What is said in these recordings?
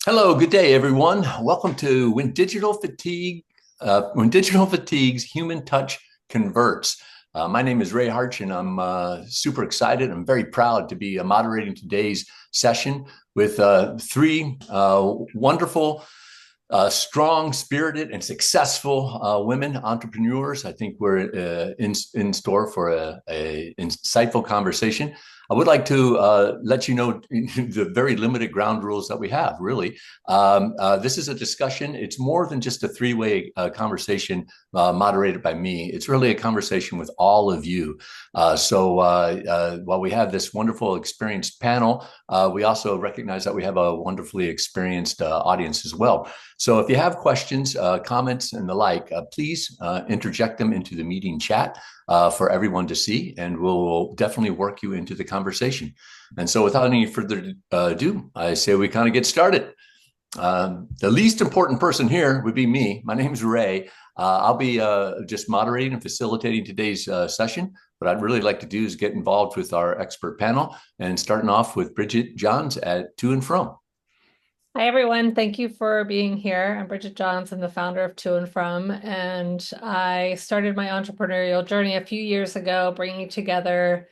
Hello, good day, everyone. Welcome to When Digital Fatigues Human Touch Converts. My name is Ray Harch, and I'm super excited. I'm very proud to be moderating today's session with three wonderful, strong, spirited, and successful women entrepreneurs. I think we're in store for a insightful conversation. I would like to let you know the very limited ground rules that we have, really. This is a discussion. It's more than just a three-way conversation moderated by me. It's really a conversation with all of you. While we have this wonderful, experienced panel, we also recognize that we have a wonderfully experienced audience as well. So if you have questions, comments, and the like, please interject them into the meeting chat for everyone to see, and we'll definitely work you into the conversation. And so without any further ado, I say we kind of get started. The least important person here would be me. My name's Ray. I'll be just moderating and facilitating today's session. What I'd really like to do is get involved with our expert panel and starting off with Bridget Johns at To&From. Hi, everyone. Thank you for being here. I'm Bridget Johns. I'm the founder of To&From, and I started my entrepreneurial journey a few years ago, bringing together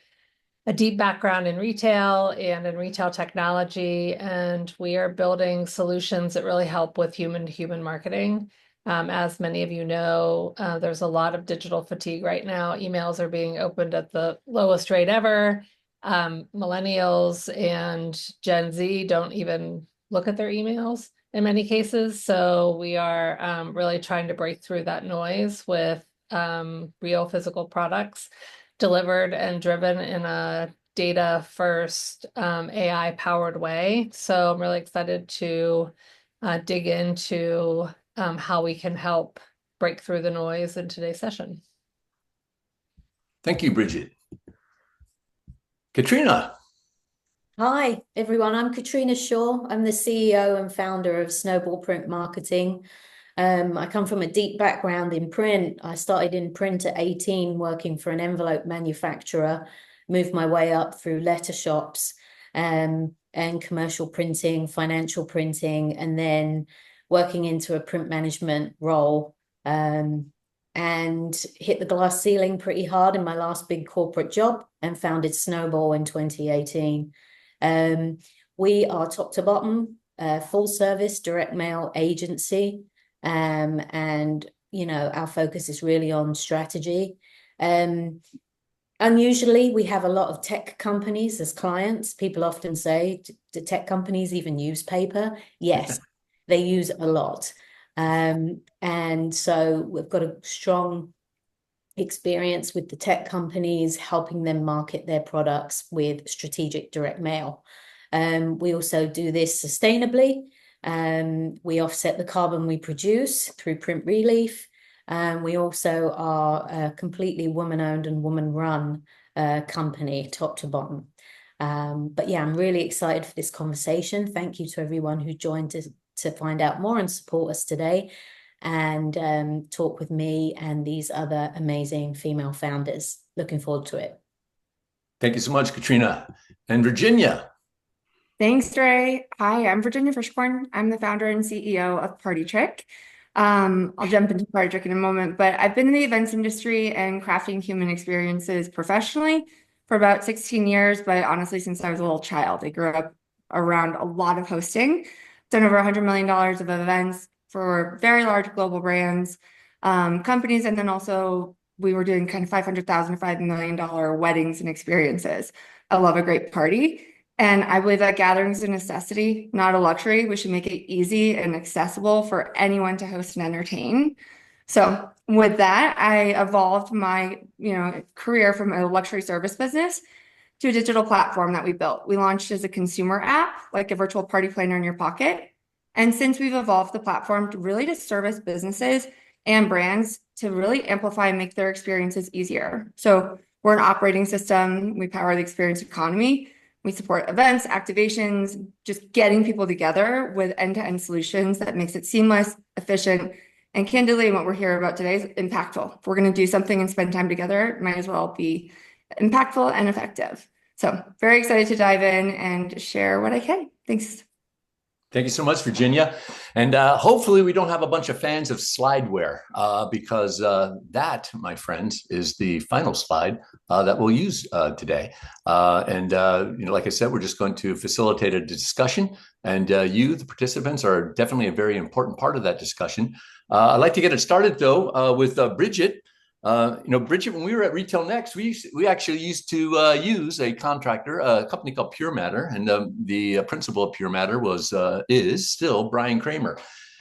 a deep background in retail and in retail technology, and we are building solutions that really help with human-to-human marketing. As many of you know, there's a lot of digital fatigue right now. Emails are being opened at the lowest rate ever. Millennials and Gen Z don't even look at their emails in many cases. So we are really trying to break through that noise with real physical products delivered and driven in a data first AI powered way. So I'm really excited to dig into how we can help break through the noise in today's session. Thank you, Bridget. Katrina. Hi, everyone. I'm Katrina Shaw. I'm the CEO and founder of Snowball Print Marketing. I come from a deep background in print. I started in print at 18, working for an envelope manufacturer, moved my way up through letter shops and commercial printing, financial printing, and then working into a print management role. And hit the glass ceiling pretty hard in my last big corporate job and founded Snowball in 2018. We are top to bottom, full service direct mail agency. And our focus is really on strategy. Unusually, we have a lot of tech companies as clients. People often say, do tech companies even use paper? Yes, they use a lot. And so we've got a strong experience with the tech companies, helping them market their products with strategic direct mail. We also do this sustainably. We offset the carbon we produce through print relief. We also are a completely woman-owned and woman-run company, top to bottom. But yeah, I'm really excited for this conversation. Thank you to everyone who joined to find out more and support us today and talk with me and these other amazing female founders. Looking forward to it. Thank you so much, Katrina. And Virginia. Thanks, Ray. Hi, I'm Virginia Frischkorn. I'm the founder and CEO of Partytrick. I'll jump into Partytrick in a moment, but I've been in the events industry and crafting human experiences professionally for about 16 years, but honestly, since I was a little child. I grew up around a lot of hosting, done over $100 million of events for very large global brands, companies, and then also we were doing kind of $500,000 to $5 million weddings and experiences. I love a great party. And I believe that gathering is a necessity, not a luxury. We should make it easy and accessible for anyone to host and entertain. So with that, I evolved my career from a luxury service business to a digital platform that we built. We launched as a consumer app, like a virtual party planner in your pocket. And since we've evolved the platform to really just service businesses and brands to really amplify and make their experiences easier. So we're an operating system. We power the experience economy. We support events, activations, just getting people together with end-to-end solutions that makes it seamless, efficient, and candidly, what we're here about today is impactful. If we're going to do something and spend time together, it might as well be impactful and effective. So very excited to dive in and share what I can. Thanks. Thank you so much, Virginia. And hopefully we don't have a bunch of fans of slideware because that, my friends, is the final slide that we'll use today. Like I said, we're just going to facilitate a discussion. And you, the participants, are definitely a very important part of that discussion. I'd like to get it started, though, with Bridget. Bridget, when we were at Retail Next, we actually used to use a contractor, a company called Pure Matter, and the principal of Pure Matter is still Brian Kramer.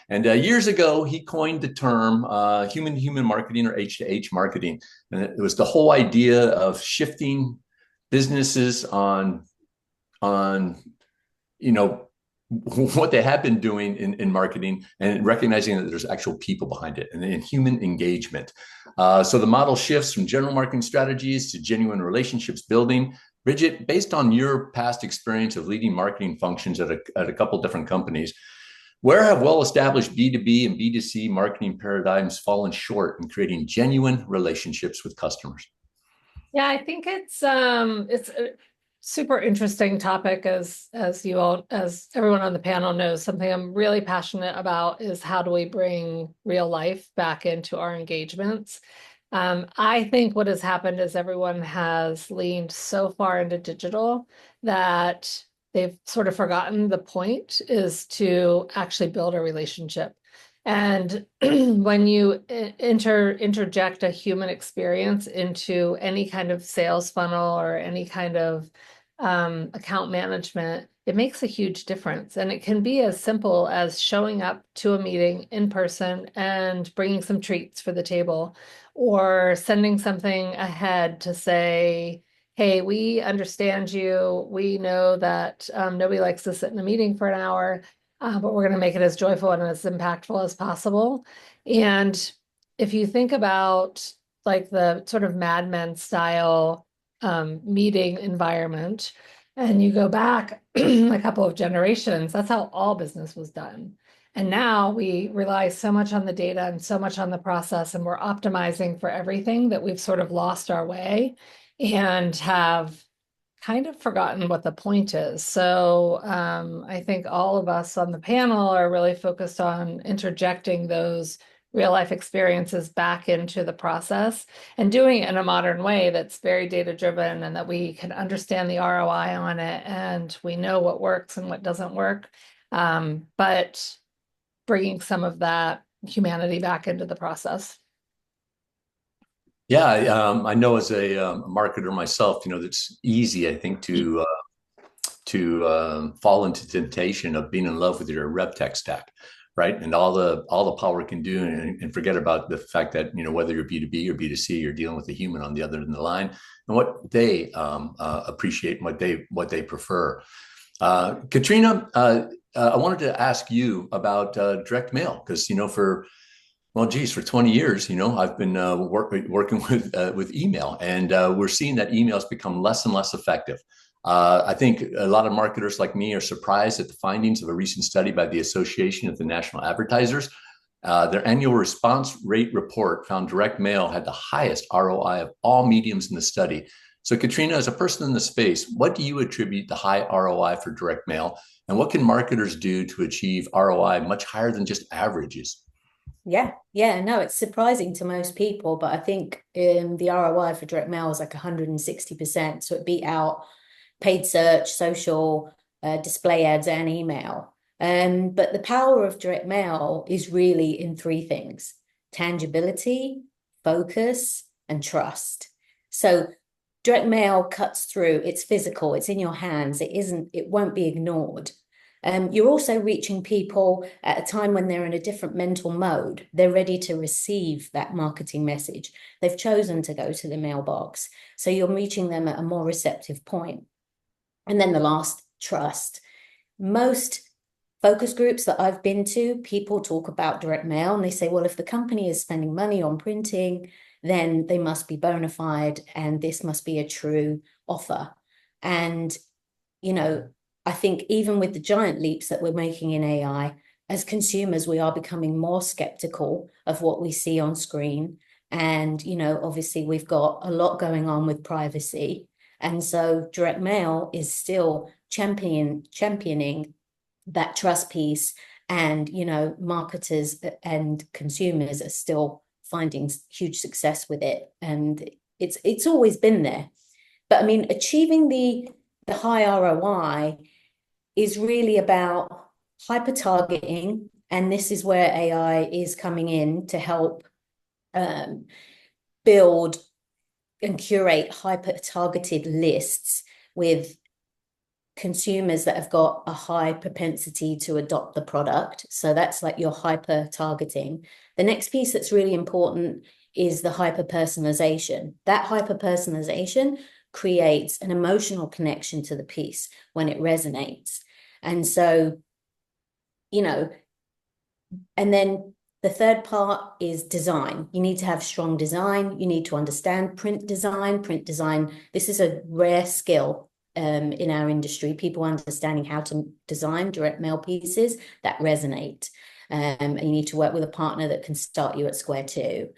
And years ago, he coined the term human-to-human marketing, or H-to-H marketing, and it was the whole idea of shifting businesses on what they have been doing in marketing and recognizing that there's actual people behind it and in human engagement. So the model shifts from general marketing strategies to genuine relationships building. Bridget, based on your past experience of leading marketing functions at a couple different companies, where have well-established B2B and B2C marketing paradigms fallen short in creating genuine relationships with customers? Yeah, I think it's a super interesting topic, as everyone on the panel knows. Something I'm really passionate about is how do we bring real life back into our engagements. I think what has happened is everyone has leaned so far into digital that they've sort of forgotten the point is to actually build a relationship. And when you interject a human experience into any kind of sales funnel or any kind of account management, it makes a huge difference. And it can be as simple as showing up to a meeting in person and bringing some treats for the table, or sending something ahead to say, hey, we understand you. We know that nobody likes to sit in a meeting for an hour. But we're going to make it as joyful and as impactful as possible. And if you think about like the sort of Mad Men style meeting environment, and you go back a couple of generations, that's how all business was done. And now we rely so much on the data and so much on the process, and we're optimizing for everything that we've sort of lost our way and have kind of forgotten what the point is. So I think all of us on the panel are really focused on interjecting those real life experiences back into the process and doing it in a modern way that's very data driven, and that we can understand the ROI on it and we know what works and what doesn't work. But bringing some of that humanity back into the process. Yeah, I know as a marketer myself, that's easy, I think, to fall into temptation of being in love with your rev tech stack, right? And all the power can do, and forget about the fact that whether you're B2B or B2C, you're dealing with a human on the other end of the line and what they appreciate and what they prefer. Katrina, I wanted to ask you about direct mail because for 20 years, I've been working with email, and we're seeing that emails become less and less effective. I think a lot of marketers like me are surprised at the findings of a recent study by the Association of the National Advertisers. Their annual response rate report found direct mail had the highest ROI of all mediums in the study. So Katrina, as a person in the space, what do you attribute the high ROI for direct mail, and what can marketers do to achieve ROI much higher than just averages? Yeah, no, it's surprising to most people, but I think the ROI for direct mail is like 160%. So it beat out paid search, social, display ads, and email. But the power of direct mail is really in three things: tangibility, focus, and trust. So direct mail cuts through, it's physical, it's in your hands, it won't be ignored. You're also reaching people at a time when they're in a different mental mode. They're ready to receive that marketing message. They've chosen to go to the mailbox. So you're reaching them at a more receptive point. And then the last, trust. Most focus groups that I've been to, people talk about direct mail and they say, well, if the company is spending money on printing, then they must be bona fide and this must be a true offer. And, I think even with the giant leaps that we're making in AI, as consumers, we are becoming more skeptical of what we see on screen. And, obviously we've got a lot going on with privacy. And so direct mail is still championing that trust piece, and marketers and consumers are still finding huge success with it, and it's always been there. But I mean, achieving the high ROI is really about hyper targeting, and this is where AI is coming in to help build and curate hyper targeted lists with consumers that have got a high propensity to adopt the product. So that's like your hyper targeting. The next piece that's really important is the hyper personalization. That hyper personalization creates an emotional connection to the piece when it resonates. And so, and then the third part is design. You need to have strong design. You need to understand print design. Print design, this is a rare skill in our industry, people understanding how to design direct mail pieces that resonate. And you need to work with a partner that can start you at square two.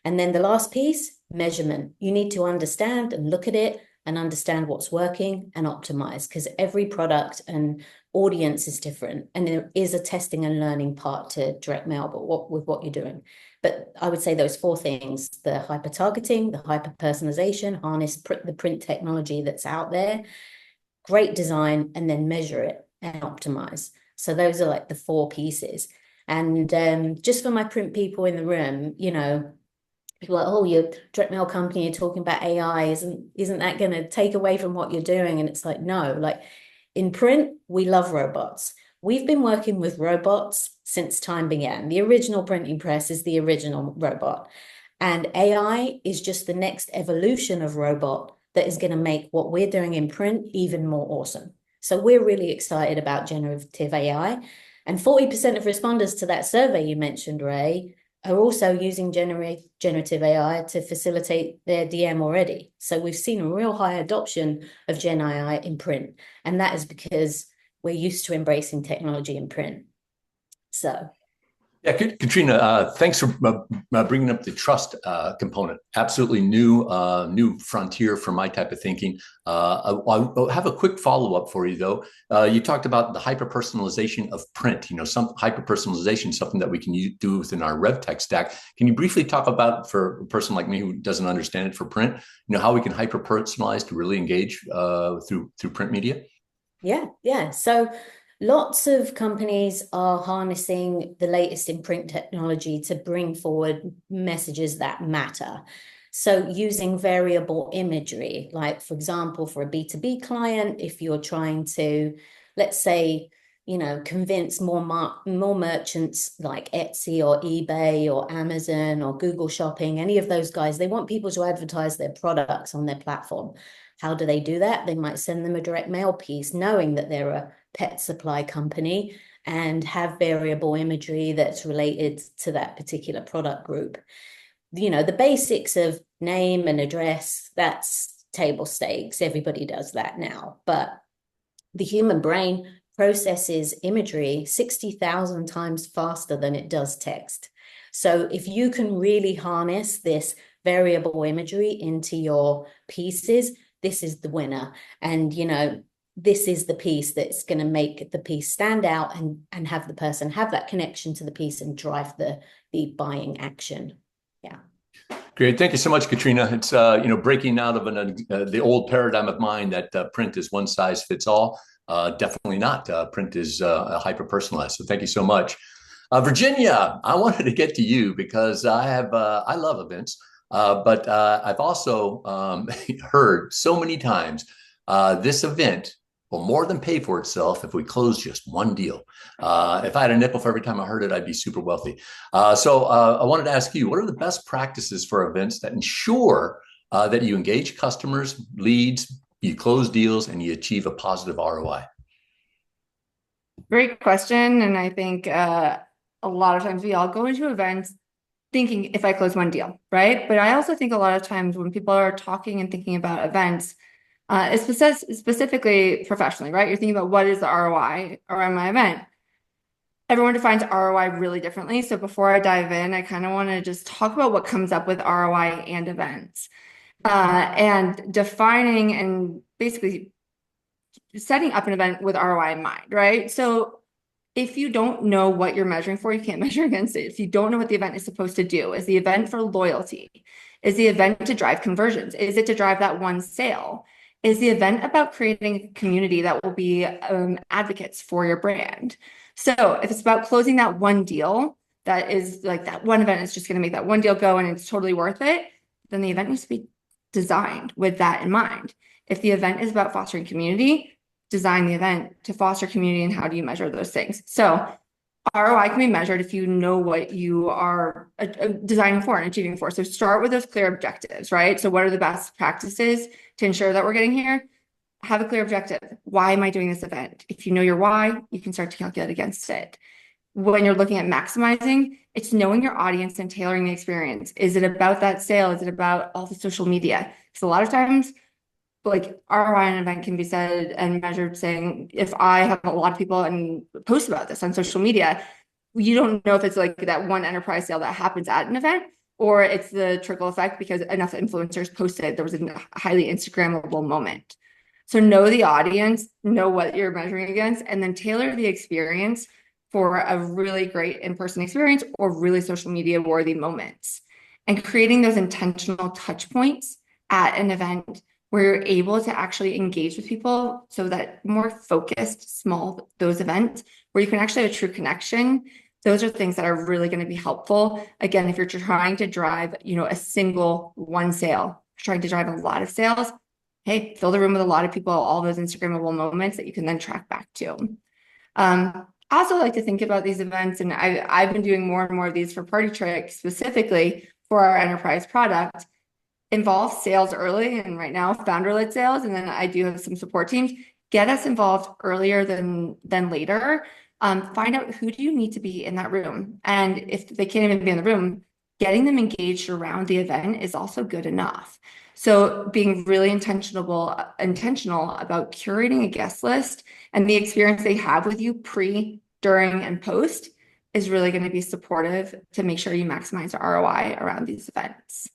And then the last piece, measurement. You need to understand and look at it and understand what's working and optimize, because every product and audience is different. And there is a testing and learning part to direct mail, but with what you're doing. But I would say those four things: the hyper targeting, the hyper personalization, harness the print technology that's out there, great design, and then measure it and optimize. So those are like the four pieces. And just for my print people in the room, people are like, oh, your direct mail company, you're talking about AI, isn't that going to take away from what you're doing? And it's like, no, like in print, we love robots. We've been working with robots since time began. The original printing press is the original robot. And AI is just the next evolution of robot that is going to make what we're doing in print even more awesome. So we're really excited about generative AI. And 40% of responders to that survey you mentioned, Ray, are also using generative AI to facilitate their DM already. So we've seen a real high adoption of Gen AI in print. And that is because we're used to embracing technology in print. So... Yeah, Katrina, thanks for bringing up the trust component. Absolutely new frontier for my type of thinking. I'll have a quick follow-up for you, though. You talked about the hyper-personalization of print. Some hyper-personalization, something that we can do within our RevTech stack. Can you briefly talk about, for a person like me who doesn't understand it for print, how we can hyper-personalize to really engage through print media? Yeah. So lots of companies are harnessing the latest in print technology to bring forward messages that matter. So using variable imagery, like for example, for a B2B client, if you're trying to, let's say, convince more merchants like Etsy or eBay or Amazon or Google Shopping, any of those guys, they want people to advertise their products on their platform. How do they do that? They might send them a direct mail piece, knowing that they're a pet supply company, and have variable imagery that's related to that particular product group. The basics of name and address, that's table stakes. Everybody does that now. But the human brain processes imagery 60,000 times faster than it does text. So if you can really harness this variable imagery into your pieces, this is the winner. And, this is the piece that's going to make the piece stand out and have the person have that connection to the piece and drive the buying action. Yeah. Great. Thank you so much, Katrina. It's, breaking out of the old paradigm of mine that print is one size fits all. Definitely not. Print is hyper-personalized. So thank you so much. Virginia, I wanted to get to you because I love events, but I've also heard so many times this event will more than pay for itself if we close just one deal. If I had a nickel for every time I heard it, I'd be super wealthy. So I wanted to ask you, what are the best practices for events that ensure that you engage customers, leads, you close deals, and you achieve a positive ROI? Great question. And I think a lot of times we all go into events thinking if I close one deal, right? But I also think a lot of times when people are talking and thinking about events, specifically professionally, right? You're thinking about what is the ROI around my event. Everyone defines ROI really differently. So before I dive in, I kind of want to just talk about what comes up with ROI and events, and defining and basically setting up an event with ROI in mind, right? So if you don't know what you're measuring for, you can't measure against it. If you don't know what the event is supposed to do, is the event for loyalty? Is the event to drive conversions? Is it to drive that one sale? Is the event about creating a community that will be advocates for your brand? So if it's about closing that one deal, that is like that one event is just going to make that one deal go and it's totally worth it, then the event needs to be designed with that in mind. If the event is about fostering community, design the event to foster community, and how do you measure those things? So ROI can be measured if you know what you are designing for and achieving for. So start with those clear objectives, right? So what are the best practices to ensure that we're getting here? Have a clear objective. Why am I doing this event? If you know your why, you can start to calculate against it. When you're looking at maximizing, it's knowing your audience and tailoring the experience. Is it about that sale? Is it about all the social media? Because a lot of times, like ROI on an event can be said and measured saying, if I have a lot of people and post about this on social media, you don't know if it's like that one enterprise sale that happens at an event, or it's the trickle effect because enough influencers posted, there was a highly Instagrammable moment. So know the audience, know what you're measuring against, and then tailor the experience for a really great in-person experience or really social media worthy moments. And creating those intentional touch points at an event where you're able to actually engage with people, so that more focused, small, those events where you can actually have a true connection. Those are things that are really going to be helpful. Again, if you're trying to drive, a single one sale, trying to drive a lot of sales, hey, fill the room with a lot of people, all those Instagrammable moments that you can then track back to. I also like to think about these events, and I've been doing more and more of these for Partytrick specifically for our enterprise product. Involve sales early, and right now founder-led sales, and then I do have some support teams. Get us involved earlier than later. Find out who do you need to be in that room, and if they can't even be in the room, getting them engaged around the event is also good enough. So being really intentional about curating a guest list and the experience they have with you pre, during, and post is really going to be supportive to make sure you maximize the ROI around these events.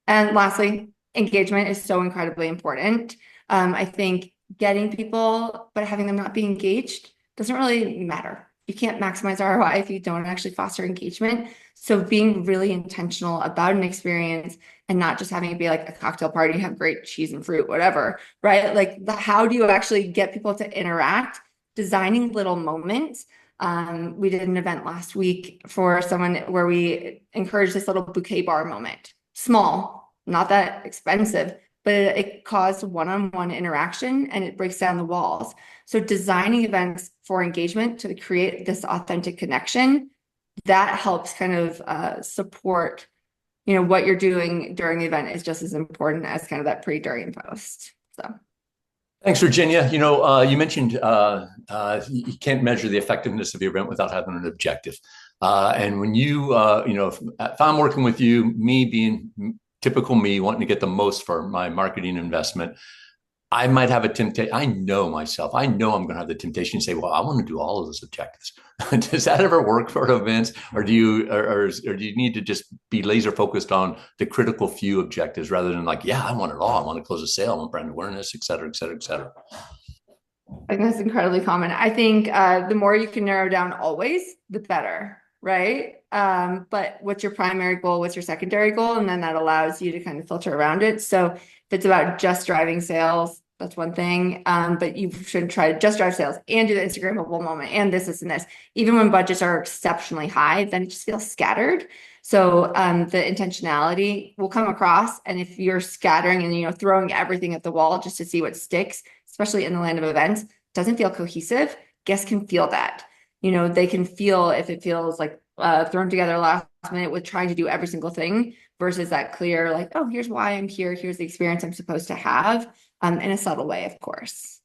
And lastly, engagement is so incredibly important. I think getting people, but having them not be engaged doesn't really matter. You can't maximize ROI if you don't actually foster engagement. So being really intentional about an experience and not just having it be like a cocktail party, have great cheese and fruit, whatever, right? Like how do you actually get people to interact? Designing little moments. We did an event last week for someone where we encouraged this little bouquet bar moment. Small, not that expensive, but it caused one-on-one interaction and it breaks down the walls. So designing events for engagement to create this authentic connection, that helps kind of support, what you're doing during the event is just as important as kind of that pre, during, and post. So. Thanks, Virginia. You mentioned you can't measure the effectiveness of your event without having an objective. And when if I'm working with you, me being typical me, wanting to get the most for my marketing investment, I might have a temptation. I know myself. I know I'm going to have the temptation to say, well, I want to do all of those objectives. Does that ever work for events? Or do you need to just be laser focused on the critical few objectives rather than like, yeah, I want it all. I want to close a sale. I want brand awareness, et cetera, et cetera, et cetera. I think that's incredibly common. I think the more you can narrow down always, the better, right? But what's your primary goal? What's your secondary goal? And then that allows you to kind of filter around it. So if it's about just driving sales, that's one thing. But you shouldn't try to just drive sales and do the Instagrammable moment and this, and this. Even when budgets are exceptionally high, then it just feels scattered. So the intentionality will come across. And if you're scattering and throwing everything at the wall just to see what sticks, especially in the land of events, doesn't feel cohesive, guests can feel that. They can feel if it feels like thrown together last minute with trying to do every single thing versus that clear, like, oh, here's why I'm here. Here's the experience I'm supposed to have, in a subtle way, of course.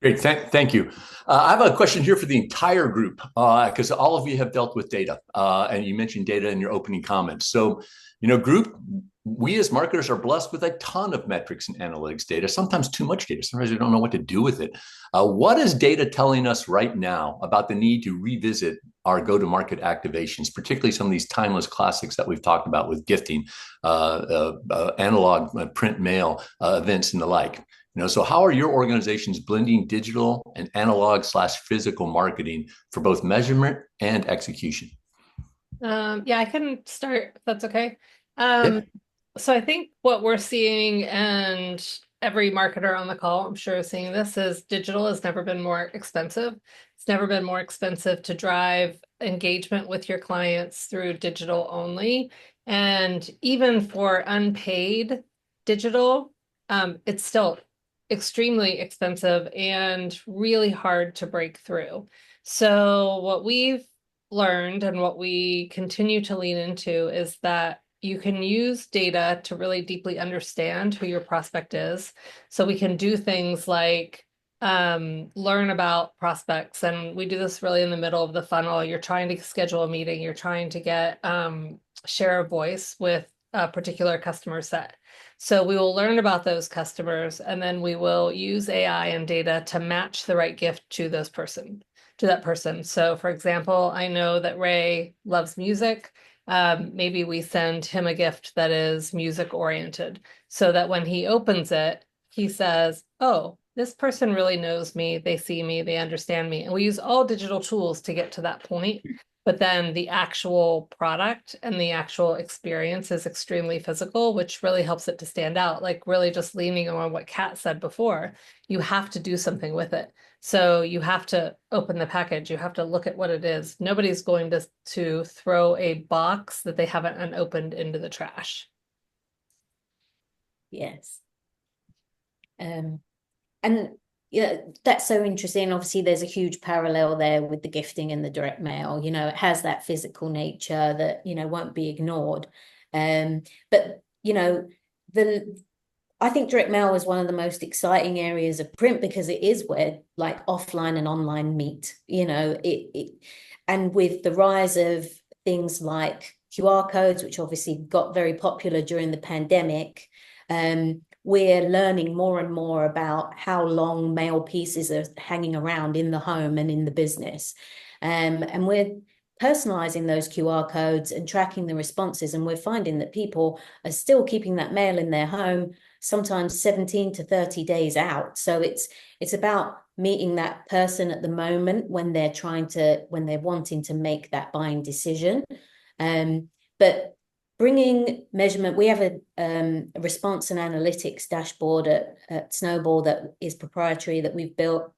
Great, thank you. I have a question here for the entire group because all of you have dealt with data and you mentioned data in your opening comments. So, group, we as marketers are blessed with a ton of metrics and analytics data, sometimes too much data. Sometimes we don't know what to do with it. What is data telling us right now about the need to revisit our go-to-market activations, particularly some of these timeless classics that we've talked about with gifting, analog, print, mail, events, and the like? So how are your organizations blending digital and analog/physical marketing for both measurement and execution? Yeah, I can start if that's okay. Yeah. So I think what we're seeing, and every marketer on the call, I'm sure, is seeing this, is digital has never been more expensive. It's never been more expensive to drive engagement with your clients through digital only. And even for unpaid digital, it's still extremely expensive and really hard to break through. So what we've learned and what we continue to lean into is that you can use data to really deeply understand who your prospect is. So we can do things like learn about prospects, and we do this really in the middle of the funnel. You're trying to schedule a meeting, you're trying to get share a voice with a particular customer set. So we will learn about those customers, and then we will use AI and data to match the right gift to that person. So for example, I know that Ray loves music. Maybe we send him a gift that is music oriented, so that when he opens it, he says, oh, this person really knows me, they see me, they understand me. And we use all digital tools to get to that point. But then the actual product and the actual experience is extremely physical, which really helps it to stand out. Like, really just leaning on what Kat said before, you have to do something with it. So you have to open the package. You have to look at what it is. Nobody's going to throw a box that they haven't unopened into the trash. Yes. And yeah, that's so interesting. Obviously, there's a huge parallel there with the gifting and the direct mail. It has that physical nature that, won't be ignored. But, I think direct mail is one of the most exciting areas of print, because it is where like offline and online meet, and with the rise of things like QR codes, which obviously got very popular during the pandemic, we're learning more and more about how long mail pieces are hanging around in the home and in the business. And we're personalizing those QR codes and tracking the responses. And we're finding that people are still keeping that mail in their home, sometimes 17 to 30 days out. So it's about meeting that person at the moment when they're wanting to make that buying decision. But bringing measurement, we have a response and analytics dashboard at Snowball that is proprietary, that we've built,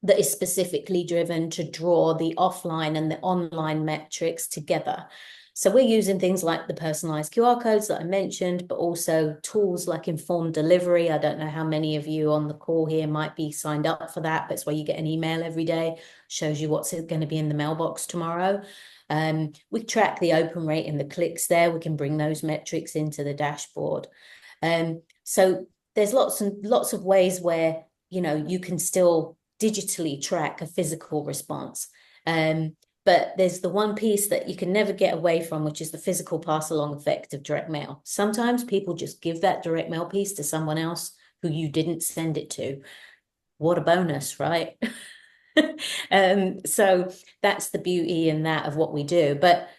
that is specifically driven to draw the offline and the online metrics together. So we're using things like the personalized QR codes that I mentioned, but also tools like informed delivery. I don't know how many of you on the call here might be signed up for that, but it's where you get an email every day, shows you what's going to be in the mailbox tomorrow. We track the open rate and the clicks there. We can bring those metrics into the dashboard. So there's lots and lots of ways where, you can still digitally track a physical response. But there's the one piece that you can never get away from, which is the physical pass-along effect of direct mail. Sometimes people just give that direct mail piece to someone else who you didn't send it to. What a bonus, right? So that's the beauty in that of what we do. But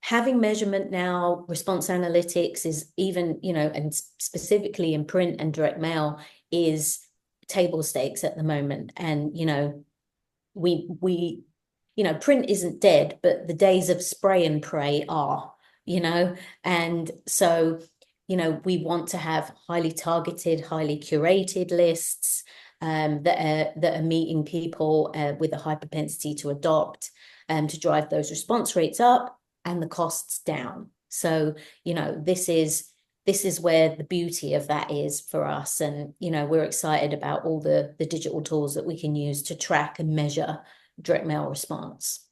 having measurement now, response analytics is even, and specifically in print and direct mail, is table stakes at the moment. And, we print isn't dead, but the days of spray and pray are, and so, we want to have highly targeted, highly curated lists that are meeting people with a high propensity to adopt, to drive those response rates up and the costs down. So, this is where the beauty of that is for us. And, we're excited about all the digital tools that we can use to track and measure direct mail response.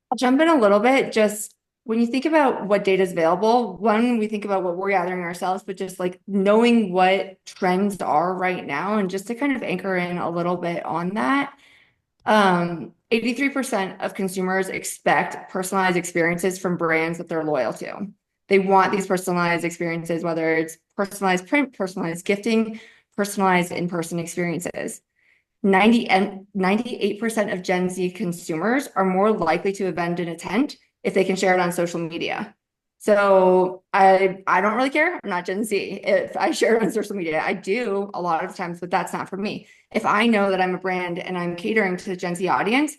I'll jump in a little bit. Just when you think about what data is available, one, we think about what we're gathering ourselves, but just like knowing what trends are right now, and just to kind of anchor in a little bit on that. 83% of consumers expect personalized experiences from brands that they're loyal to. They want these personalized experiences, whether it's personalized print, personalized gifting, personalized in-person experiences. 98% of Gen Z consumers are more likely to event an intent if they can share it on social media. So I don't really care. I'm not Gen Z. If I share it on social media, I do a lot of times, but that's not for me. If I know that I'm a brand and I'm catering to the Gen Z audience,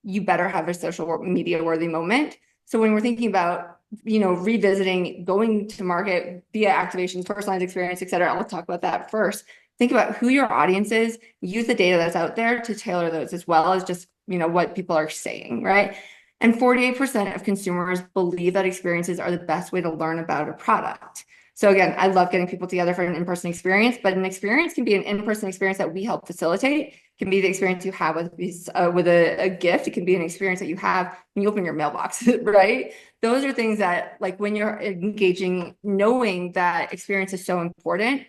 you better have a social media worthy moment. So when we're thinking about, revisiting, going to market via activations, personalized experience, et cetera, I'll talk about that first. Think about who your audience is, use the data that's out there to tailor those as well as just, what people are saying, right? And 48% of consumers believe that experiences are the best way to learn about a product. So again, I love getting people together for an in-person experience, but an experience can be an in-person experience that we help facilitate. It can be the experience you have with a gift. It can be an experience that you have when you open your mailbox, right? Those are things that, like, when you're engaging, knowing that experience is so important,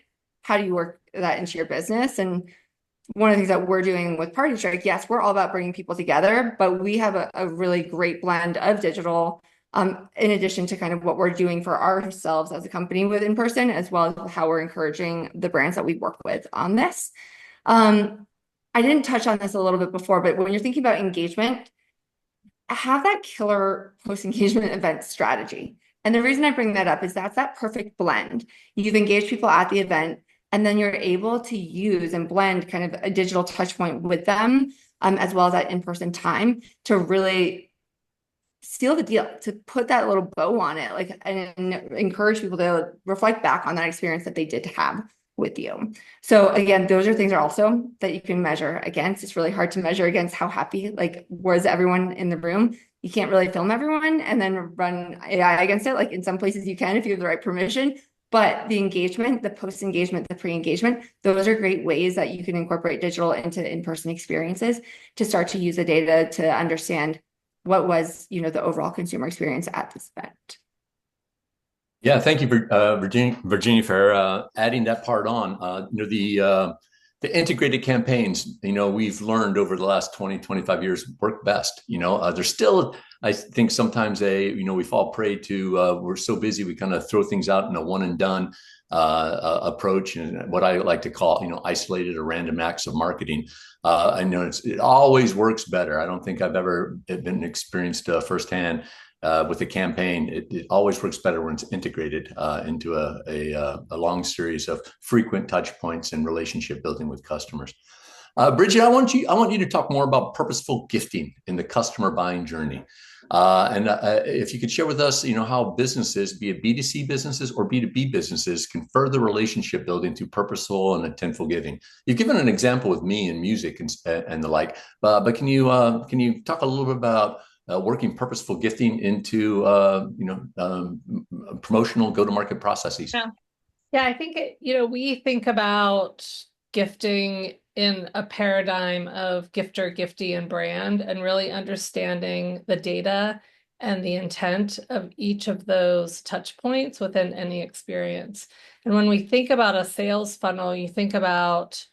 how do you work that into your business? And one of the things that we're doing with Partytrick, yes, we're all about bringing people together, but we have a really great blend of digital, in addition to kind of what we're doing for ourselves as a company with in person, as well as how we're encouraging the brands that we work with on this. I didn't touch on this a little bit before, but when you're thinking about engagement, have that killer post-engagement event strategy. And the reason I bring that up is that's that perfect blend. You've engaged people at the event, and then you're able to use and blend kind of a digital touch point with them, as well as that in-person time to really seal the deal, to put that little bow on it, like, and encourage people to reflect back on that experience that they did have with you. So again, those are things are also that you can measure against. It's really hard to measure against how happy, like, was everyone in the room? You can't really film everyone and then run AI against it. Like, in some places you can if you have the right permission, but the engagement, the post-engagement, the pre-engagement, those are great ways that you can incorporate digital into in-person experiences to start to use the data to understand what was, the overall consumer experience at this event. Yeah, thank you, Virginia, for adding that part on. The integrated campaigns, we've learned over the last 20, 25 years work best. There's still, I think sometimes we fall prey to, we're so busy, we kind of throw things out in a one and done approach, and what I like to call, isolated or random acts of marketing. I know it always works better. I don't think I've ever been experienced firsthand with a campaign. It always works better when it's integrated into a long series of frequent touch points and relationship building with customers. Bridget, I want you to talk more about purposeful gifting in the customer buying journey. And if you could share with us, how businesses, be it B2C businesses or B2B businesses, can further relationship building through purposeful and intentful giving. You've given an example with me in music and the like, but can you talk a little bit about working purposeful gifting into promotional go-to-market processes? Yeah, I think we think about gifting in a paradigm of gifter, giftee, and brand, and really understanding the data and the intent of each of those touch points within any experience. And when we think about a sales funnel, you think about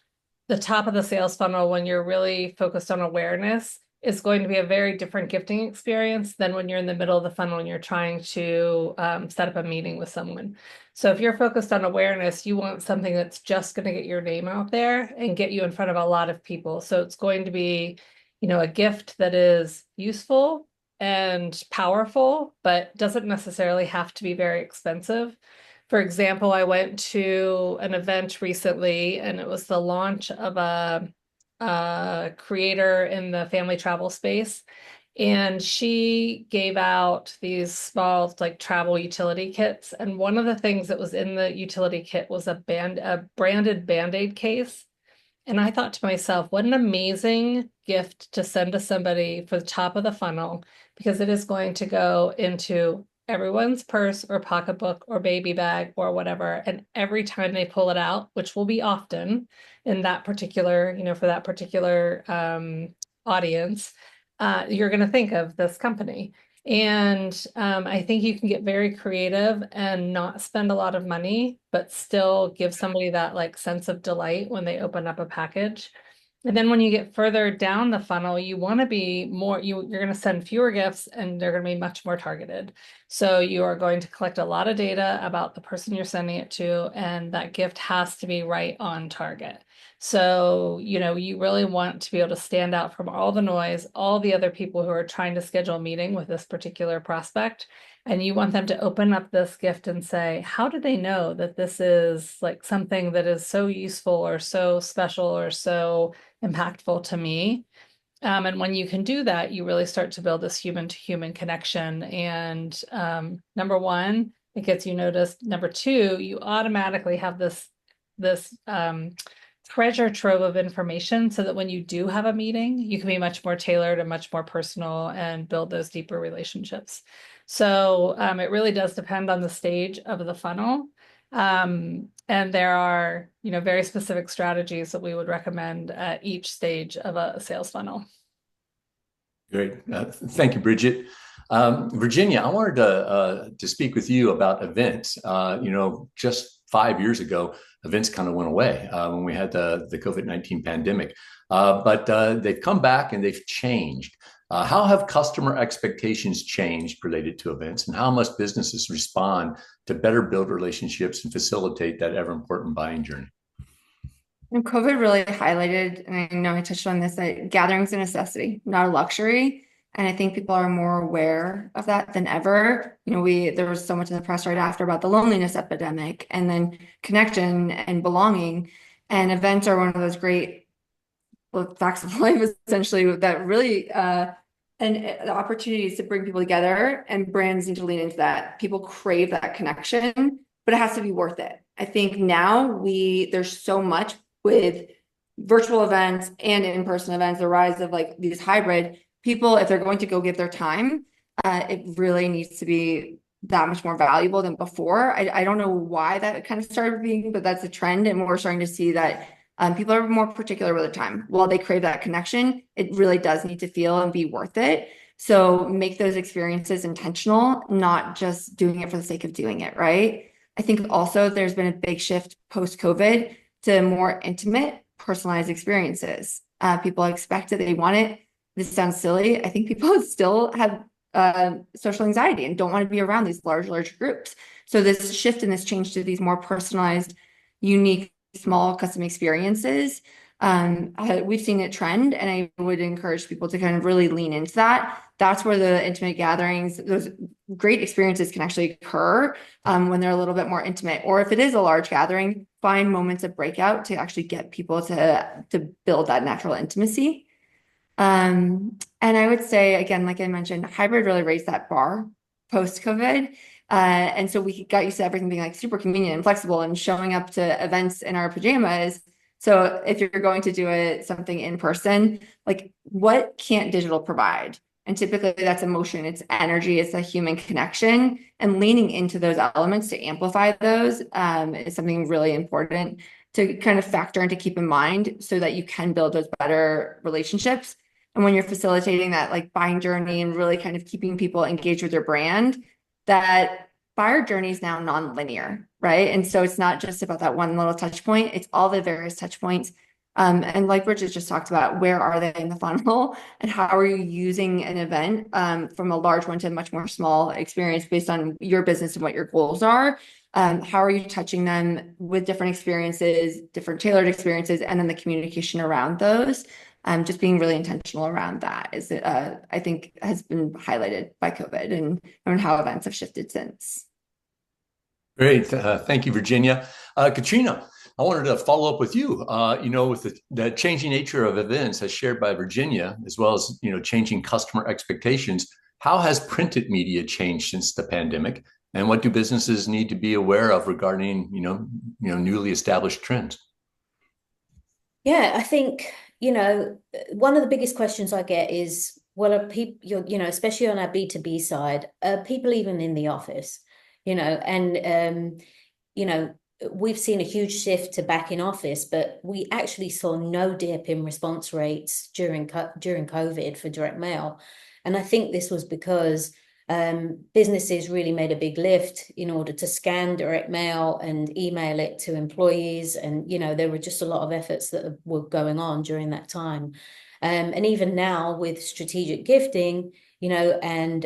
the top of the sales funnel when you're really focused on awareness is going to be a very different gifting experience than when you're in the middle of the funnel and you're trying to set up a meeting with someone. So if you're focused on awareness, you want something that's just going to get your name out there and get you in front of a lot of people. So it's going to be, a gift that is useful and powerful, but doesn't necessarily have to be very expensive. For example, I went to an event recently, and it was the launch of a creator in the family travel space. And she gave out these small, like, travel utility kits. And one of the things that was in the utility kit was a branded Band-Aid case. And I thought to myself, what an amazing gift to send to somebody for the top of the funnel, because it is going to go into everyone's purse or pocketbook or baby bag or whatever. And every time they pull it out, which will be often in that particular, for that particular audience, you're going to think of this company. And I think you can get very creative and not spend a lot of money, but still give somebody that, like, sense of delight when they open up a package. And then when you get further down the funnel, you want to be more, you're going to send fewer gifts, and they're going to be much more targeted. So you are going to collect a lot of data about the person you're sending it to, and that gift has to be right on target. So, you really want to be able to stand out from all the noise, all the other people who are trying to schedule a meeting with this particular prospect, And you want them to open up this gift and say, how do they know that this is like something that is so useful or so special or so impactful to me? And when you can do that, you really start to build this human to human connection. And number one, it gets you noticed. Number two, you automatically have this treasure trove of information so that when you do have a meeting, you can be much more tailored and much more personal and build those deeper relationships. So it really does depend on the stage of the funnel. And there are, very specific strategies that we would recommend at each stage of a sales funnel. Great. Thank you, Bridget. Virginia, I wanted to speak with you about events. Just 5 years ago, events kind of went away when we had the COVID-19 pandemic, but they've come back and they've changed. How have customer expectations changed related to events, and how must businesses respond to better build relationships and facilitate that ever important buying journey? And COVID really highlighted, and I know I touched on this, that gathering is a necessity, not a luxury. And I think people are more aware of that than ever. There was so much in the press right after about the loneliness epidemic, and then connection and belonging. And events are one of those great facts of life, essentially, that really and the opportunities to bring people together, and brands need to lean into that. People crave that connection, but it has to be worth it. I think now there's so much with virtual events and in-person events, the rise of like these hybrid people, if they're going to go give their time, it really needs to be that much more valuable than before. I don't know why that kind of started being, but that's a trend. And we're starting to see that people are more particular with their time. While they crave that connection, it really does need to feel and be worth it. So make those experiences intentional, not just doing it for the sake of doing it, right? I think also there's been a big shift post-COVID to more intimate, personalized experiences. People expect it, they want it. This sounds silly. I think people still have social anxiety and don't want to be around these large groups. So this shift and this change to these more personalized, unique, small custom experiences, we've seen it trend, and I would encourage people to kind of really lean into that. That's where the intimate gatherings, those great experiences can actually occur when they're a little bit more intimate. Or if it is a large gathering, find moments of breakout to actually get people to build that natural intimacy. And I would say, again, like I mentioned, hybrid really raised that bar post-COVID. And so we got used to everything being like super convenient and flexible and showing up to events in our pajamas. So if you're going to do something in person, like what can't digital provide? And typically that's emotion, it's energy, it's a human connection, and leaning into those elements to amplify those is something really important to kind of factor and to keep in mind so that you can build those better relationships. And when you're facilitating that like buying journey and really kind of keeping people engaged with their brand, that buyer journey is now non-linear, right? And so it's not just about that one little touch point, it's all the various touch points. And like Bridget just talked about, where are they in the funnel and how are you using an event from a large one to a much more small experience based on your business and what your goals are? How are you touching them with different experiences, different tailored experiences, and then the communication around those? Just being really intentional around that is, I think, has been highlighted by COVID and how events have shifted since. Great. Thank you, Virginia. Katrina, I wanted to follow up with you, with the changing nature of events as shared by Virginia, as well as, changing customer expectations. How has printed media changed since the pandemic? And what do businesses need to be aware of regarding, newly established trends? Yeah, I think, one of the biggest questions I get is, well, are people, especially on our B2B side, are people even in the office? We've seen a huge shift to back in office, but we actually saw no dip in response rates during COVID for direct mail. And I think this was because businesses really made a big lift in order to scan direct mail and email it to employees. And, there were just a lot of efforts that were going on during that time. And even now with strategic gifting, and,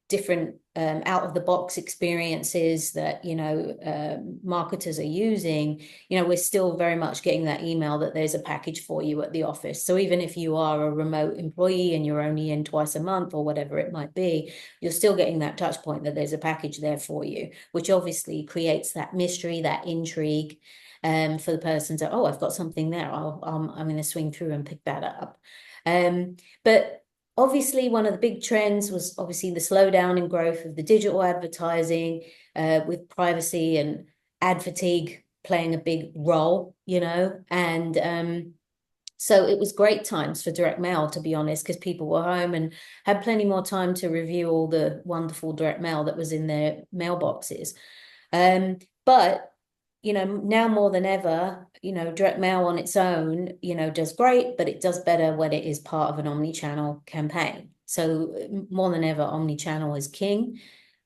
different out of the box experiences that, marketers are using, we're still very much getting that email that there's a package for you at the office. So even if you are a remote employee and you're only in twice a month or whatever it might be, you're still getting that touch point that there's a package there for you, which obviously creates that mystery, that intrigue, for the person to, oh, I've got something there. I'm going to swing through and pick that up. But obviously, one of the big trends was obviously the slowdown in growth of the digital advertising, with privacy and ad fatigue playing a big role, and so it was great times for direct mail, to be honest, because people were home and had plenty more time to review all the wonderful direct mail that was in their mailboxes. But now more than ever, direct mail on its own, does great, but it does better when it is part of an omni-channel campaign. So more than ever, omni-channel is king.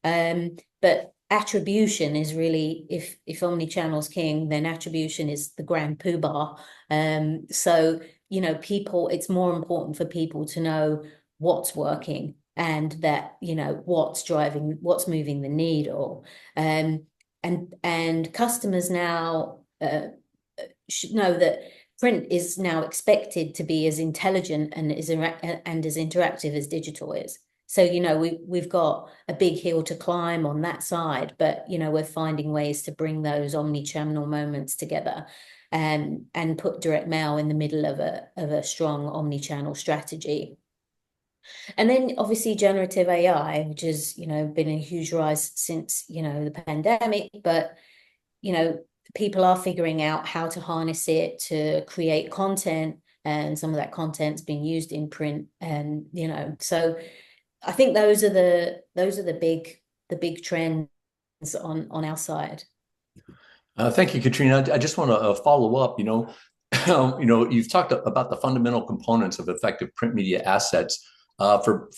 But attribution is really, if omni-channel is king, then attribution is the grand poobah. So, people, it's more important for people to know what's working and that, what's moving the needle. And customers now should know that print is now expected to be as intelligent and as interactive as digital is. So, we've got a big hill to climb on that side, but, we're finding ways to bring those omni-channel moments together and put direct mail in the middle of a strong omni-channel strategy. And then obviously generative AI, which has, been a huge rise since, the pandemic, but, people are figuring out how to harness it to create content, and some of that content's being used in print. And, so I think those are the big trends on our side. Thank you, Katrina. I just want to follow up. You've talked about the fundamental components of effective print media assets. For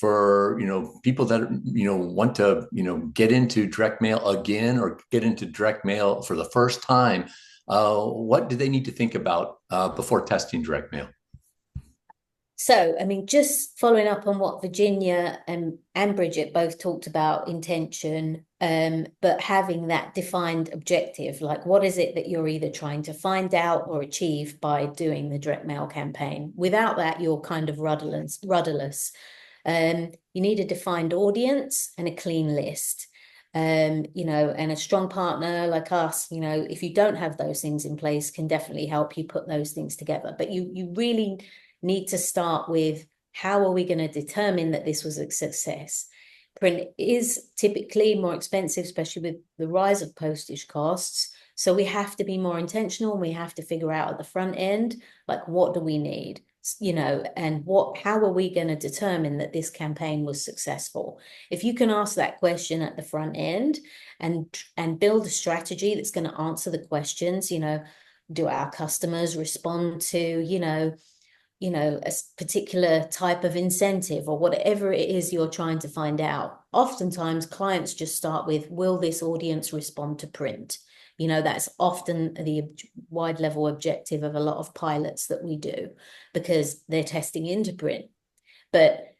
people that want to get into direct mail again or get into direct mail for the first time, what do they need to think about before testing direct mail? So, I mean, just following up on what Virginia and Bridget both talked about, intention, but having that defined objective, like what is it that you're either trying to find out or achieve by doing the direct mail campaign? Without that, you're kind of rudderless. You need a defined audience and a clean list, and a strong partner like us, if you don't have those things in place, can definitely help you put those things together. But you really need to start with, how are we going to determine that this was a success? Print is typically more expensive, especially with the rise of postage costs. So we have to be more intentional, and we have to figure out at the front end, like, what do we need? And how are we going to determine that this campaign was successful? If you can ask that question at the front end and build a strategy that's going to answer the questions, do our customers respond to, a particular type of incentive or whatever it is you're trying to find out? Oftentimes clients just start with, will this audience respond to print? That's often the wide level objective of a lot of pilots that we do, because they're testing into print. But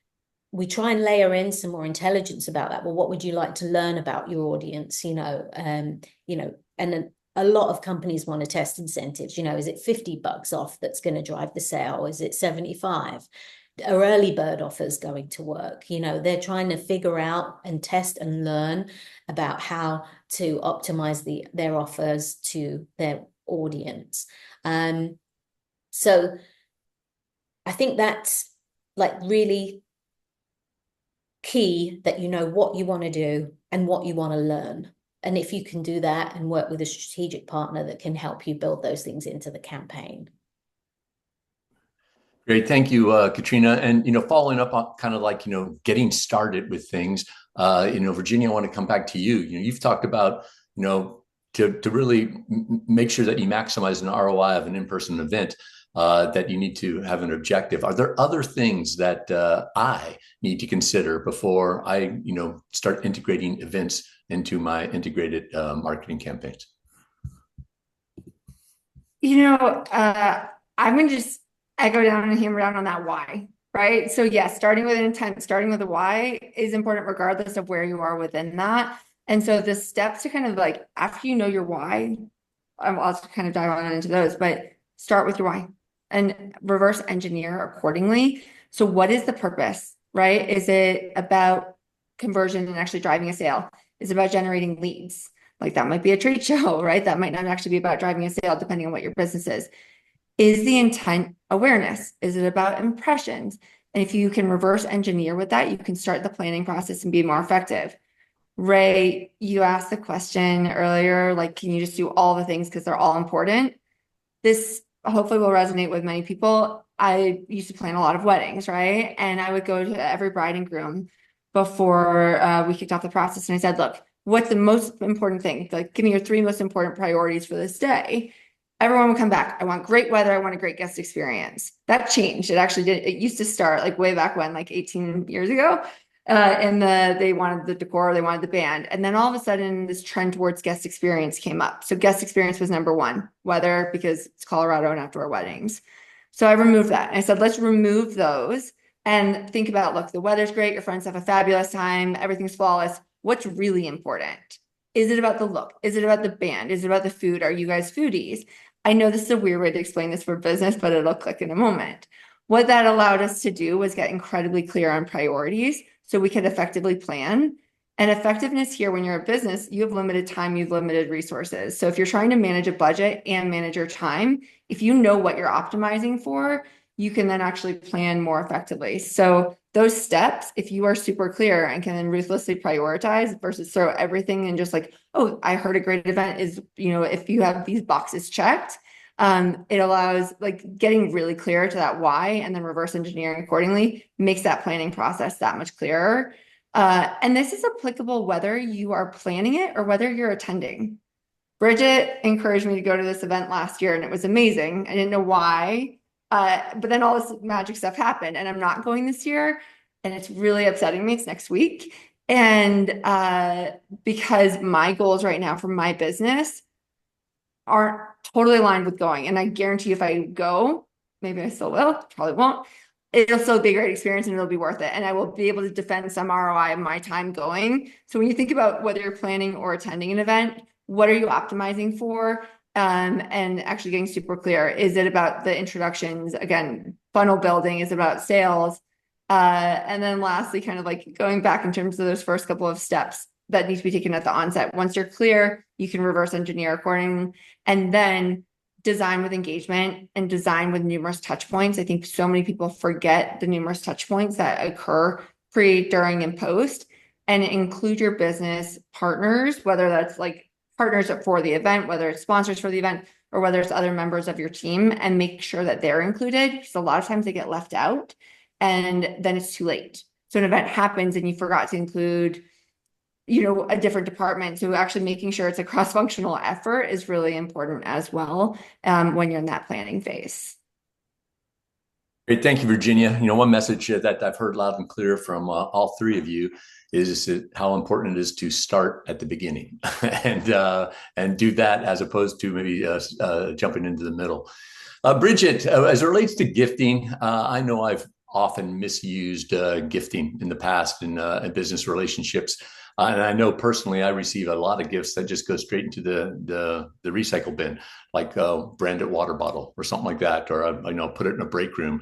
we try and layer in some more intelligence about that. Well, what would you like to learn about your audience? And then a lot of companies want to test incentives. Is it $50 off that's going to drive the sale? Is it 75? Are early bird offers going to work? They're trying to figure out and test and learn about how to optimize their offers to their audience. So I think that's like really key, that what you want to do and what you want to learn. And if you can do that and work with a strategic partner that can help you build those things into the campaign. Great, thank you, Katrina. And following up on kind of like getting started with things. Virginia, I want to come back to you. You've talked about to really make sure that you maximize an ROI of an in-person event, that you need to have an objective. Are there other things that I need to consider before I start integrating events into my integrated marketing campaigns? I'm going to just echo down and hammer down on that why, right? So yes, starting with an intent, starting with a why is important regardless of where you are within that. And so the steps to kind of like, after you know your why, I'll also kind of dive on into those, but start with your why and reverse engineer accordingly. So what is the purpose, right? Is it about conversion and actually driving a sale? Is it about generating leads? Like that might be a trade show, right? That might not actually be about driving a sale, depending on what your business is. Is the intent awareness? Is it about impressions? And if you can reverse engineer with that, you can start the planning process and be more effective. Ray, you asked the question earlier, like, can you just do all the things because they're all important? This hopefully will resonate with many people. I used to plan a lot of weddings, right? And I would go to every bride and groom before we kicked off the process. And I said, look, what's the most important thing? Like, give me your 3 most important priorities for this day. Everyone would come back. I want great weather. I want a great guest experience. That changed. It actually did. It used to start like way back when, like 18 years ago. And they wanted the decor, they wanted the band. And then all of a sudden, this trend towards guest experience came up. So guest experience was number 1, weather, because it's Colorado and outdoor weddings. So I removed that. And I said, let's remove those and think about, look, the weather's great. Your friends have a fabulous time. Everything's flawless. What's really important? Is it about the look? Is it about the band? Is it about the food? Are you guys foodies? I know this is a weird way to explain this for business, but it'll click in a moment. What that allowed us to do was get incredibly clear on priorities so we could effectively plan. And effectiveness here, when you're a business, you have limited time, you have limited resources. So if you're trying to manage a budget and manage your time, if you know what you're optimizing for, you can then actually plan more effectively. So those steps, if you are super clear and can then ruthlessly prioritize versus throw everything and just like, oh, I heard a great event is, if you have these boxes checked, it allows like getting really clear to that why and then reverse engineering accordingly makes that planning process that much clearer. And this is applicable whether you are planning it or whether you're attending. Bridget encouraged me to go to this event last year and it was amazing. I didn't know why, but then all this magic stuff happened and I'm not going this year and it's really upsetting me. It's next week. And because my goals right now for my business aren't totally aligned with going. And I guarantee if I go, maybe I still will, probably won't. It'll still be a great experience and it'll be worth it. And I will be able to defend some ROI of my time going. So when you think about whether you're planning or attending an event, what are you optimizing for? And actually getting super clear. Is it about the introductions? Again, funnel building is about sales. And then lastly, kind of like going back in terms of those first couple of steps that need to be taken at the onset. Once you're clear, you can reverse engineer accordingly, and then design with engagement and design with numerous touch points. I think so many people forget the numerous touch points that occur pre, during, and post, and include your business partners, whether that's like partners for the event, whether it's sponsors for the event, or whether it's other members of your team, and make sure that they're included, because a lot of times they get left out and then it's too late. So an event happens and you forgot to include a different department. So actually making sure it's a cross-functional effort is really important as well when you're in that planning phase. Great. Thank you, Virginia. One message that I've heard loud and clear from all 3 of you is how important it is to start at the beginning and do that as opposed to maybe jumping into the middle. Bridget, as it relates to gifting, I know I've often misused gifting in the past in business relationships. And I know personally, I receive a lot of gifts that just go straight into the recycle bin, like a branded water bottle or something like that, or put it in a break room.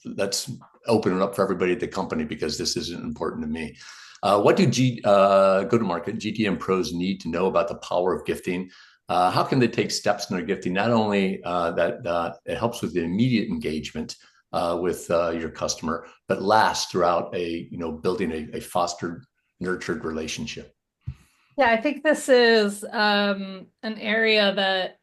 Let's open it up for everybody at the company because this isn't important to me. What do go-to-market GTM pros need to know about the power of gifting? How can they take steps in their gifting? Not only that it helps with the immediate engagement with your customer, but lasts throughout building a fostered, nurtured relationship. Yeah, I think this is an area that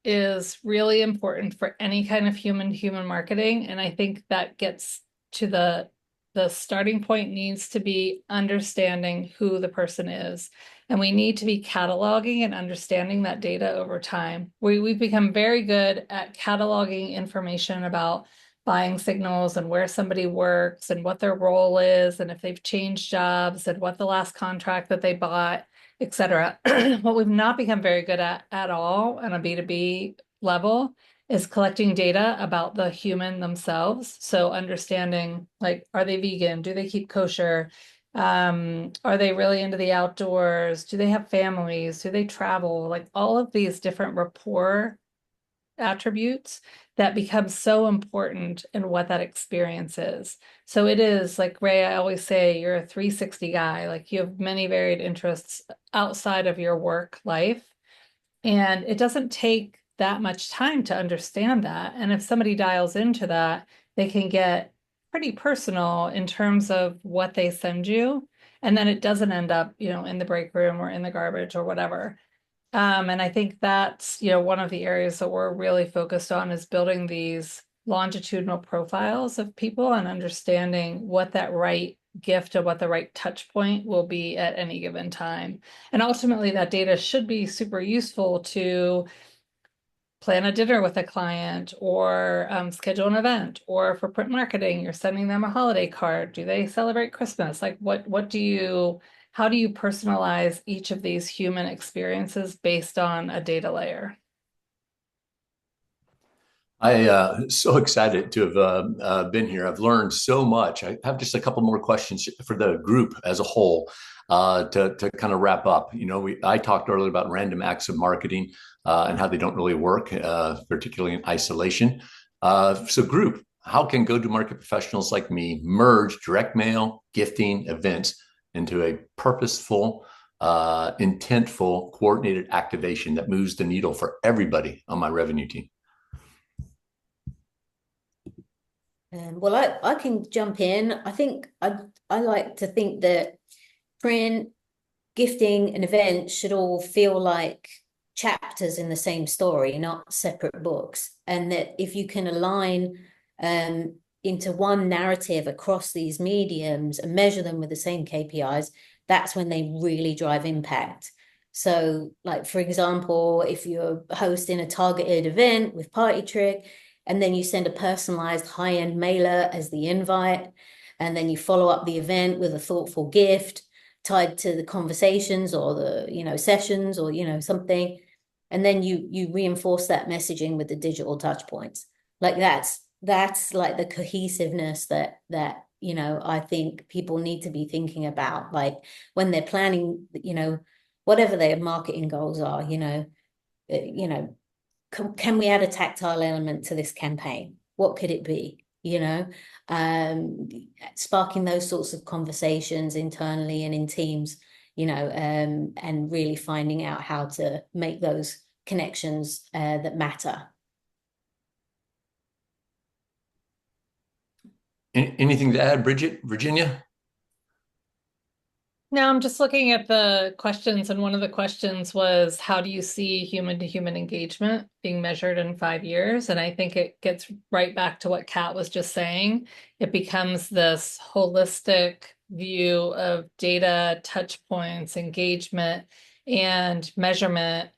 is really important for any kind of human-to-human marketing. And I think that gets to the starting point needs to be understanding who the person is. And we need to be cataloging and understanding that data over time. We've become very good at cataloging information about buying signals and where somebody works and what their role is and if they've changed jobs and what the last contract that they bought, etc. What we've not become very good at all on a B2B level is collecting data about the human themselves. So understanding, like, are they vegan? Do they keep kosher? Are they really into the outdoors? Do they have families? Do they travel? Like all of these different rapport attributes that become so important in what that experience is. So it is like, Ray, I always say, you're a 360 guy. Like you have many varied interests outside of your work life. And it doesn't take that much time to understand that. And if somebody dials into that, they can get pretty personal in terms of what they send you. And then it doesn't end up, in the break room or in the garbage or whatever. And I think that's, one of the areas that we're really focused on is building these longitudinal profiles of people and understanding what that right gift or what the right touch point will be at any given time. And ultimately that data should be super useful to plan a dinner with a client or schedule an event, or for print marketing, you're sending them a holiday card. Do they celebrate Christmas? Like how do you personalize each of these human experiences based on a data layer? So excited to have been here. I've learned so much. I have just a couple more questions for the group as a whole to kind of wrap up. I talked earlier about random acts of marketing and how they don't really work, particularly in isolation. So group, how can go-to-market professionals like me merge direct mail, gifting, events into a purposeful, intentful, coordinated activation that moves the needle for everybody on my revenue team? Well, I can jump in. I think I like to think that print, gifting, and events should all feel like chapters in the same story, not separate books. And that if you can align into one narrative across these mediums and measure them with the same KPIs, that's when they really drive impact. So, like, for example, if you're hosting a targeted event with Partytrick, and then you send a personalized high-end mailer as the invite, and then you follow up the event with a thoughtful gift tied to the conversations or the sessions or something, and then you reinforce that messaging with the digital touch points. Like that's like the cohesiveness that I think people need to be thinking about, like when they're planning whatever their marketing goals are. Can we add a tactile element to this campaign? What could it be? Sparking those sorts of conversations internally and in teams, and really finding out how to make those connections that matter. Anything to add, Bridget, Virginia? Now I'm just looking at the questions, and one of the questions was, how do you see human-to-human engagement being measured in 5 years? And I think it gets right back to what Kat was just saying. It becomes this holistic view of data, touch points, engagement, and measurement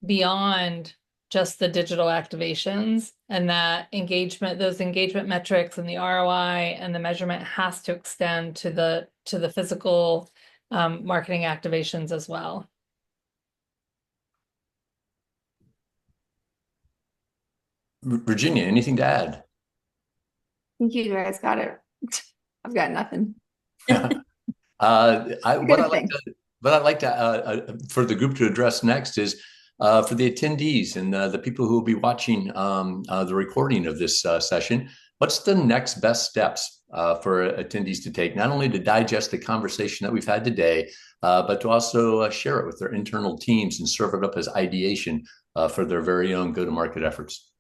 beyond just the digital activations, and that those engagement metrics and the ROI and the measurement has to extend to the physical marketing activations as well. Virginia, anything to add? Thank you guys got it. I've got nothing. What I'd like to for the group to address next is for the attendees and the people who will be watching the recording of this session. What's the next best steps for attendees to take, not only to digest the conversation that we've had today, but to also share it with their internal teams and serve it up as ideation for their very own go-to-market efforts?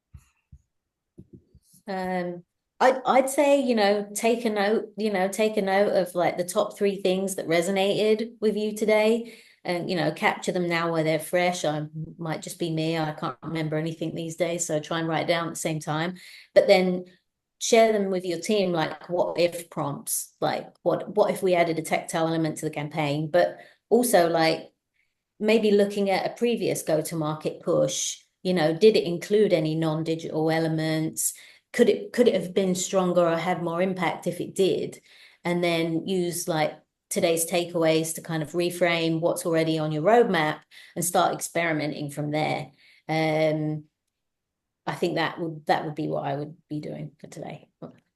I'd say, take a note of like the top 3 things that resonated with you today, and, capture them now where they're fresh. I might just be me. I can't remember anything these days, so try and write it down at the same time. But then share them with your team, like what if prompts, like what if we added a tactile element to the campaign, but also like maybe looking at a previous go-to-market push, did it include any non-digital elements? Could it have been stronger or had more impact if it did? And then use like today's takeaways to kind of reframe what's already on your roadmap and start experimenting from there. I think that would be what I would be doing for today.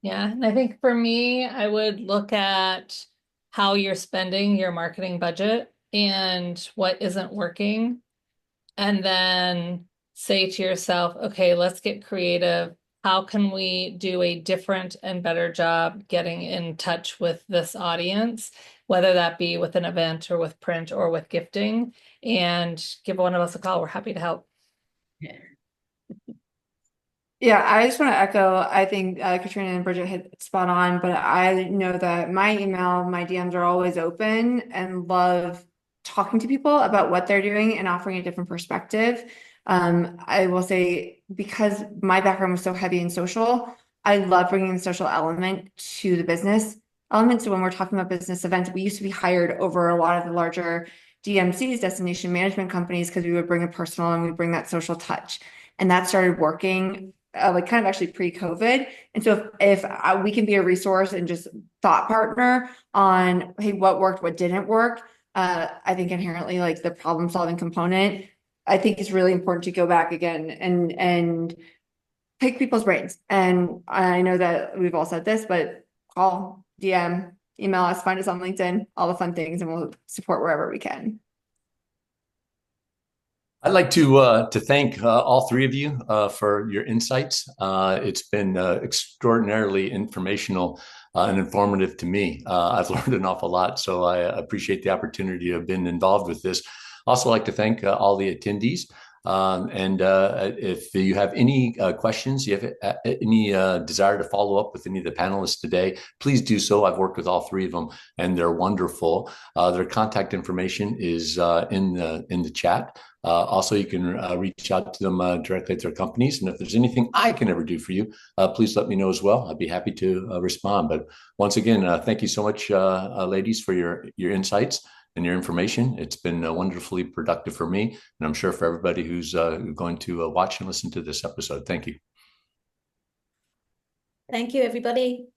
Yeah, and I think for me, I would look at how you're spending your marketing budget and what isn't working, and then say to yourself, okay, let's get creative. How can we do a different and better job getting in touch with this audience, whether that be with an event or with print or with gifting, and give one of us a call. We're happy to help. Yeah. Yeah, I just want to echo, I think Katrina and Bridget hit spot on, but I know that my email, my DMs are always open and love talking to people about what they're doing and offering a different perspective. I will say, because my background was so heavy in social, I love bringing the social element to the business element. So when we're talking about business events, we used to be hired over a lot of the larger DMCs, destination management companies, because we would bring a personal and we bring that social touch. And that started working like kind of actually pre-COVID. And so if we can be a resource and just thought partner on, hey, what worked, what didn't work, I think inherently like the problem solving component, I think it's really important to go back again and pick people's brains. And I know that we've all said this, but call, DM, email us, find us on LinkedIn, all the fun things, and we'll support wherever we can. I'd like to thank all three of you for your insights. It's been extraordinarily informational and informative to me. I've learned an awful lot, so I appreciate the opportunity to have been involved with this. Also like to thank all the attendees. And if you have any questions, you have any desire to follow up with any of the panelists today, please do so. I've worked with all three of them, and they're wonderful. Their contact information is in the chat. Also, you can reach out to them directly at their companies. And if there's anything I can ever do for you, please let me know as well. I'd be happy to respond. But once again, thank you so much, ladies, for your insights and your information. It's been wonderfully productive for me, and I'm sure for everybody who's going to watch and listen to this episode. Thank you. Thank you, everybody.